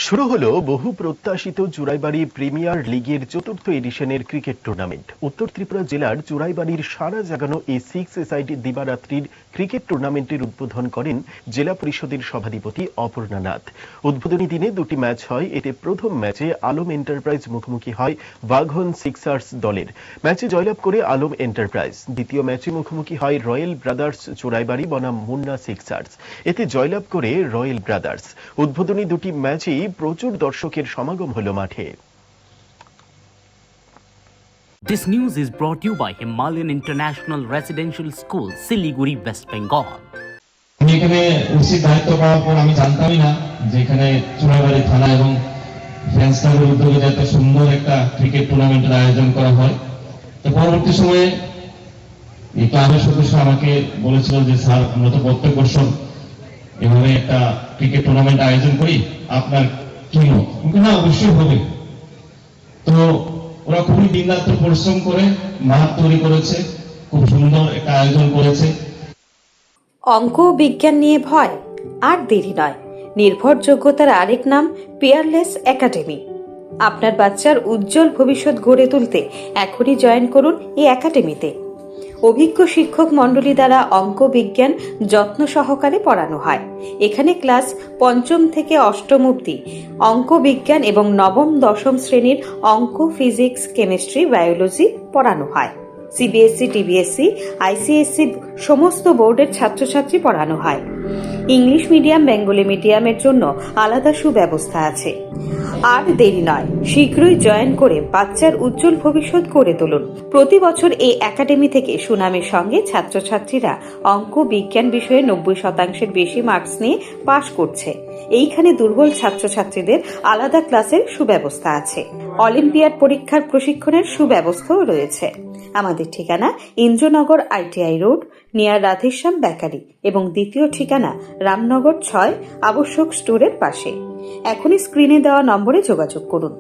শুরু হলো বহু প্রত্যাশিত চুরাইবাড়ি প্রিমিয়ার লিগের চতুর্থ এডিশনের ক্রিকেট টুর্নামেন্ট। উত্তর ত্রিপুরা জেলার চুরাইবাড়ির সারা জাগানো এই 6 দিবারাত্রির ক্রিকেট টুর্নামেন্টের উদ্বোধন করেন জেলা পরিষদের সভাধিপতি অপর্ণা নাথ। উদ্বোধনী দিনে দুটি ম্যাচ হয়। এতে প্রথম ম্যাচে আলম এন্টারপ্রাইজ মুখোমুখি হয় বাঘন সিক্সার্স দলের। ম্যাচে জয়লাভ করে আলম এন্টারপ্রাইজ। দ্বিতীয় ম্যাচে মুখোমুখি হয় রয়্যাল ব্রাদার্স চুরাইবাড়ি বনাম মুন্না সিক্সার্স। এতে জয়লাভ করে রয়্যাল ব্রাদার্স। উদ্বোধনী দুটি ম্যাচেই প্রচুর দর্শকের সমাগম হলো মাঠে। This news is brought to you by Himalayan International Residential School, Siliguri, West Bengal. আমি এখানে উচিত দায়িত্ব পাওয়ার পর আমি জানতামই না যে এখানে চুরাইবাড়ি থানা এবং ফ্রেন্ডস ক্লাবের উদ্যোগে এত সুন্দর একটা ক্রিকেট টুর্নামেন্টের আয়োজন করা হয়। তো পরবর্তী সময়ে এই ক্লাবের সদস্য আমাকে বলেছিল যে স্যার, আমরা তো প্রত্যেক বছর এভাবে একটা ক্রিকেট টুর্নামেন্ট আয়োজন করি, আপনার কি মত? না, অবশ্যই হবে। তো ওরা খুবই দিনরাত্র পরিশ্রম করে মাঠ তৈরি করেছে, খুব সুন্দর একটা আয়োজন করেছে। অঙ্ক ও বিজ্ঞান নিয়ে ভয় আর দেরি নয়। নির্ভরযোগ্যতার আরেক নাম পিয়ারলেস একাডেমি। আপনার বাচ্চার উজ্জ্বল ভবিষ্যৎ গড়ে তুলতে এখনই জয়েন করুন এই একাডেমিতে। অভিজ্ঞ শিক্ষক মণ্ডলী দ্বারা অঙ্ক বিজ্ঞান যত্ন সহকারে পড়ানো হয়। এখানে ক্লাস 5ম থেকে 8ম অবধি অঙ্ক বিজ্ঞান এবং 9ম 10ম শ্রেণীর অঙ্ক, ফিজিক্স, কেমিস্ট্রি, বায়োলজি পড়ানো হয়। সিবিএসসি, টিবিএসসি, আইসিএসসি সমস্ত বোর্ডের ছাত্রছাত্রী পড়ানো হয়। ইংলিশ মিডিয়াম, বেঙ্গলি মিডিয়ামের জন্য আলাদা সুব্যবস্থা আছে। আর দেরি নয়, শীঘ্রই জয়েন করে বাচ্চার উজ্জ্বল ভবিষ্যৎ গড়ে তুলুন। প্রতি বছর এই একাডেমি থেকে সুনামের সঙ্গে ছাত্রছাত্রীরা অঙ্ক বিজ্ঞান বিষয়ে 90% বেশি মার্কস নিয়ে পাশ করছে। এইখানে দুর্বল ছাত্রছাত্রীদের আলাদা ক্লাসের সুব্যবস্থা আছে। অলিম্পিয়াড পরীক্ষার প্রশিক্ষণের সুব্যবস্থাও রয়েছে। আমাদের ঠিকানা Indranagar ITI road, near Radheshyam bakery এবং দ্বিতীয় ঠিকানা রামনগর 6 আবশ্যক স্টোরের পাশে। এখনই স্ক্রিনে দেওয়া নম্বরে যোগাযোগ করুন।